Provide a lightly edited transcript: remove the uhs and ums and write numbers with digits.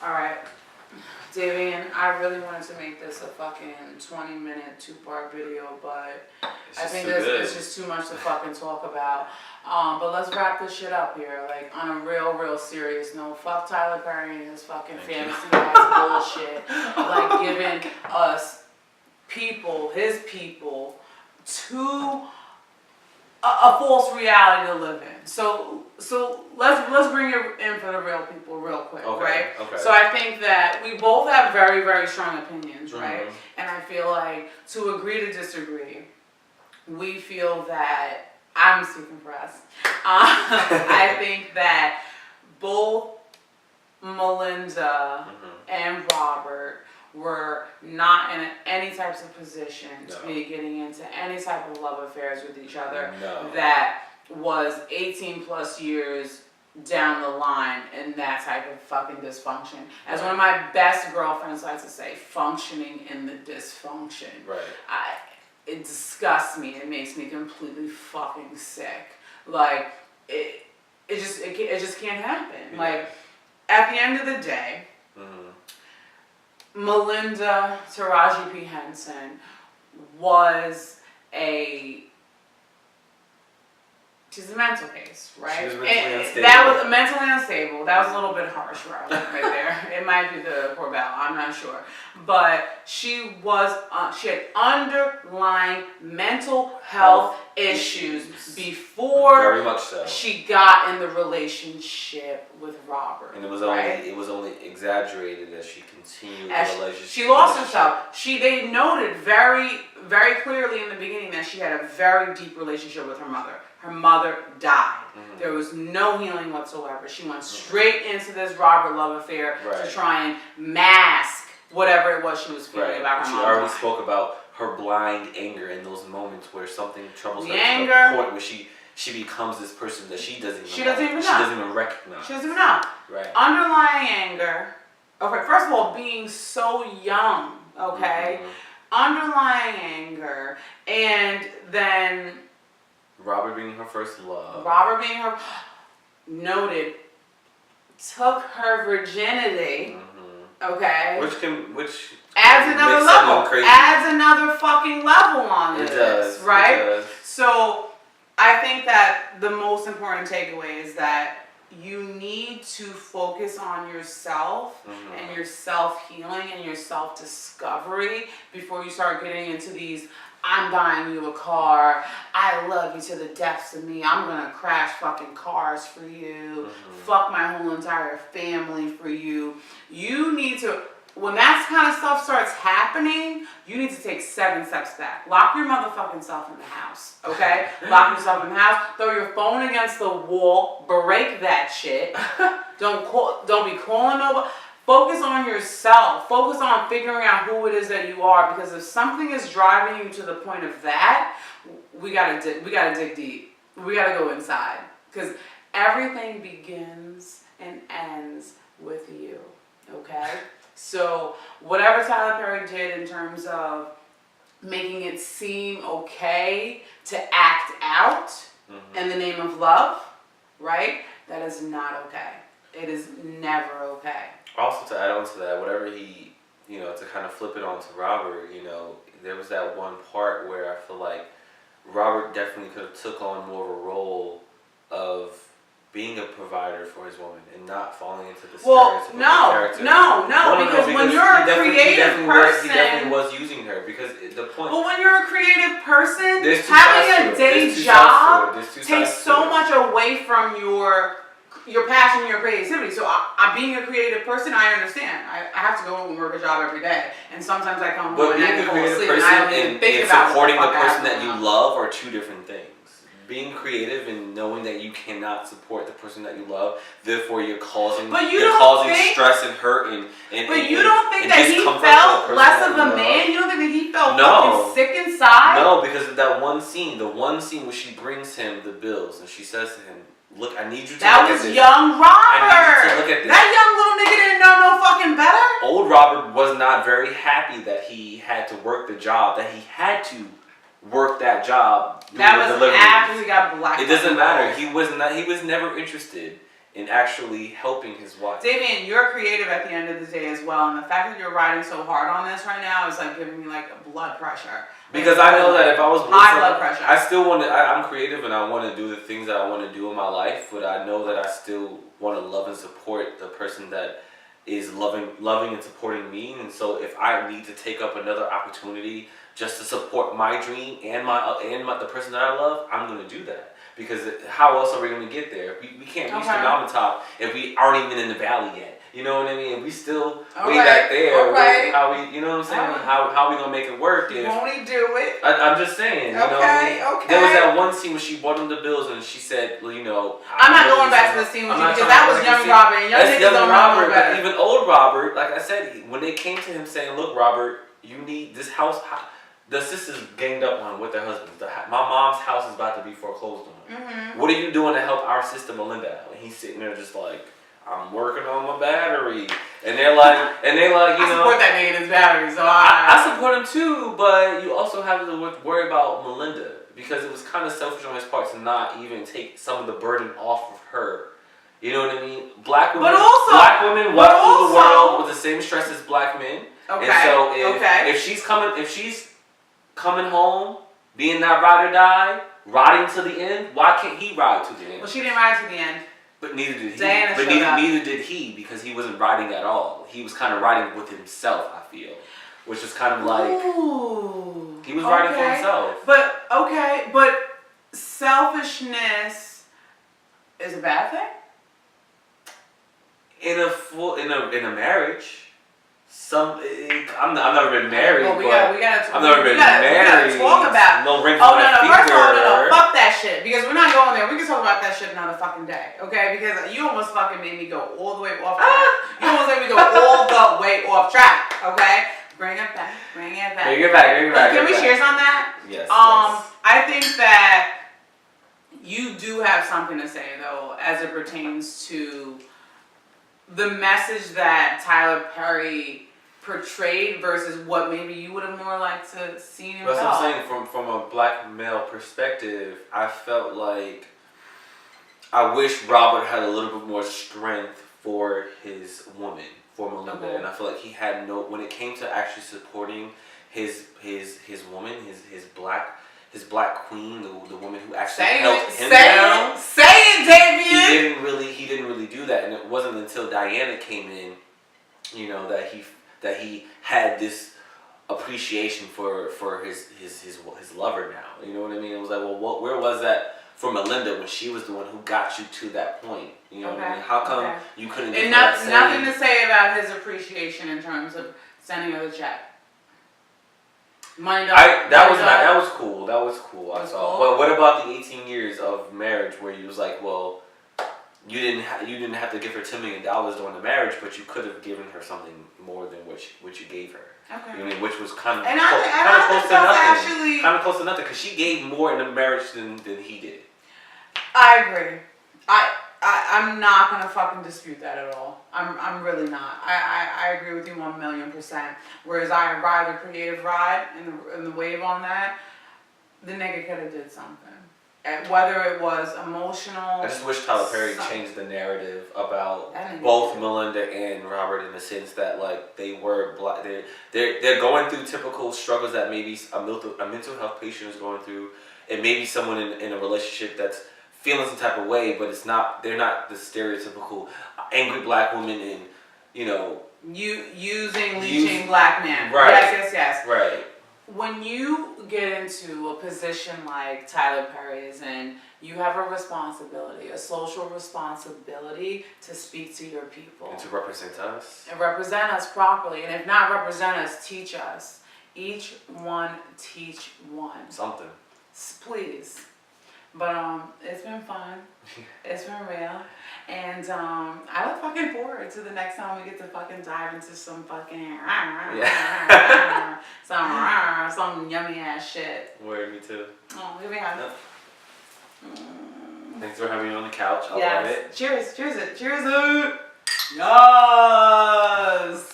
Alright. Davian, I really wanted to make this a fucking 20-minute, 2-part video, but I think it's just too much to fucking talk about. But let's wrap this shit up here, like, on a real serious note. Fuck Tyler Perry and his fucking fantasy-ass bullshit. Like, giving us people, his people, to a false reality to live in. So let's bring it in for the real people real quick, right? Okay. So I think that we both have very strong opinions, right? And I feel like to agree to disagree, we feel that I'm speaking for us. I think that both Melinda and Robert were not in any types of position to be getting into any type of love affairs with each other that was 18 plus years down the line in that type of fucking dysfunction. As one of my best girlfriends likes to say, functioning in the dysfunction. Right. It disgusts me. It makes me completely fucking sick. Like, it just can't happen. Yeah. Like, at the end of the day, Melinda Taraji P. Henson was she's a mental case, right? She was mentally unstable. That was mentally unstable. That was a little bit harsh, right there. It might be the Corbell, I'm not sure. But she had underlying mental health issues before very much so. She got in the relationship with Robert. And it was only exaggerated as she continued the relationship. She lost herself. They noted very clearly in the beginning that she had a very deep relationship with her mother. Her mother died. There was no healing whatsoever. She went straight into this Robert love affair to try and mask whatever it was she was feeling about her mother. She already spoke about her blind anger in those moments where something troubles her to the point where she becomes this person that she doesn't even recognize. She doesn't even know. Right. Underlying anger. Okay, first of all, being so young, okay? Underlying anger, and then Robert being her first love. Noted, took her virginity, okay? Which adds another level. Adds another fucking level on this, right? It does. So I think that the most important takeaway is that you need to focus on yourself and your self-healing and your self-discovery before you start getting into these, I'm buying you a car, I love you to the depths of me, I'm gonna crash fucking cars for you, fuck my whole entire family for you. You need to, when that kind of stuff starts happening, you need to take 7 steps back. Lock your motherfucking self in the house, okay? Lock yourself in the house, throw your phone against the wall, break that shit. Don't be calling nobody. Focus on yourself. Focus on figuring out who it is that you are, because if something is driving you to the point of that, we gotta dig deep. We gotta go inside, because everything begins and ends with you, okay? So whatever Tyler Perry did in terms of making it seem okay to act out in the name of love, right? That is not okay. It is never okay. Also, to add on to that, whatever he, to kind of flip it on to Robert, there was that one part where I feel like Robert definitely could have took on more of a role of being a provider for his woman and not falling into the stereotypical character. No, because when you're a creative person... He definitely was using her, because the point... But when you're a creative person, having a day job takes so much away from your passion, your creativity. So being a creative person, I understand. I have to go home and work a job every day, and sometimes I come home and I fall asleep and I don't even think about supporting the person that you love are two different things. Being creative and knowing that you cannot support the person that you love, therefore you're causing stress and hurt But you don't think that he felt less of a man? You don't think that he felt fucking sick inside? No, because of that one scene, where she brings him the bills and she says to him, "Look, I need you to look at this." That was young Robert. I need you to look at this. That young little nigga didn't know no fucking better. Old Robert was not very happy that he had to work the job, that he had to work that job. That was after he got blacked. It doesn't matter. He was never interested in actually helping his wife. Davian, you're creative at the end of the day as well, and the fact that you're riding so hard on this right now is like giving me like blood pressure. Because I know that if I was high blood pressure, I still want to. I'm creative and I want to do the things that I want to do in my life, but I know that I still want to love and support the person that is loving and supporting me. And so if I need to take up another opportunity just to support my dream and the person that I love, I'm going to do that. Because how else are we going to get there? We can't reach the mountaintop if we aren't even in the valley yet. You know what I mean? We still way back there. How we, you know what I'm saying? How we gonna make it work? If won't he do it? I'm just saying. You know, there was that one scene where she bought him the bills and she said, well, you know. I'm not going back to the scene with you because that was young Robert. And young niggas don't know no better. But even old Robert, like I said, when they came to him saying, look, Robert, you need this house. The sisters ganged up on him with their husbands. My mom's house is about to be foreclosed on. Mm-hmm. What are you doing to help our sister Melinda out? And he's sitting there just like, I'm working on my battery. And they're like, you know. I support that nigga in his battery, so I support him too, but you also have to worry about Melinda. Because it was kind of selfish on his part to not even take some of the burden off of her. You know what I mean? Black women walk through the world with the same stress as black men. Okay. And so if she's coming home, being that ride or die, riding to the end, why can't he ride to the end? Well, she didn't ride to the end. But neither did he. Neither did he, because he wasn't riding at all. He was kind of riding with himself, I feel. Which is kind of like, he was riding for himself. But selfishness is a bad thing? In a marriage, I've never been married. Well, we gotta talk about no ring no, first of all, no, fuck that shit, because we're not going there. We can talk about that shit another fucking day, okay? Because you almost fucking made me go all the way off track. You almost made me go all the way off track, okay? Bring it back. Can we share on that? Yes. I think that you do have something to say though, as it pertains to the message that Tyler Perry portrayed versus what maybe you would have more liked to see himself. That's what I'm saying. From a black male perspective, I felt like I wish Robert had a little bit more strength for his woman, for Melinda, and I feel like he had when it came to actually supporting his woman, his black queen, the woman who actually helped him down. Say it, Davian. He didn't really do that, and it wasn't until Diana came in, you know, that he had this appreciation for his lover now. You know what I mean? It was like, well, where was that for Melinda when she was the one who got you to that point? You know what I mean? How come you couldn't? And nothing to say about his appreciation in terms of sending her the check. That was cool. That was cool. I saw. But what about the 18 years of marriage where you was like, well, you didn't have to give her $10 million during the marriage, but you could have given her something more than what you gave her. Okay. You know, which was kind of close to nothing. Kind of close to nothing because she gave more in the marriage than he did. I agree. I'm not gonna fucking dispute that at all. I'm really not. I agree with you 1,000,000%. Whereas I ride the creative ride and the wave on that, the nigga could have did something. Whether it was emotional. I just wish Tyler Perry changed the narrative about both Melinda and Robert in the sense that like they were black. They're going through typical struggles that maybe a mental health patient is going through, and maybe someone in a relationship that's feeling some type of way, but they're not the stereotypical angry black woman and, you know, leeching black man. Right. Yes. Right. When you get into a position like Tyler Perry is in, you have a responsibility, a social responsibility to speak to your people. And to represent us. And represent us properly. And if not represent us, teach us. Each one teach one. Something. Please. But it's been fun. It's been real. And I look fucking forward to the next time we get to fucking dive into some fucking some yummy ass shit. Word, me too. Oh, here we have it. Thanks for having me on the couch. I love it. Cheers. Cheers it. Yes.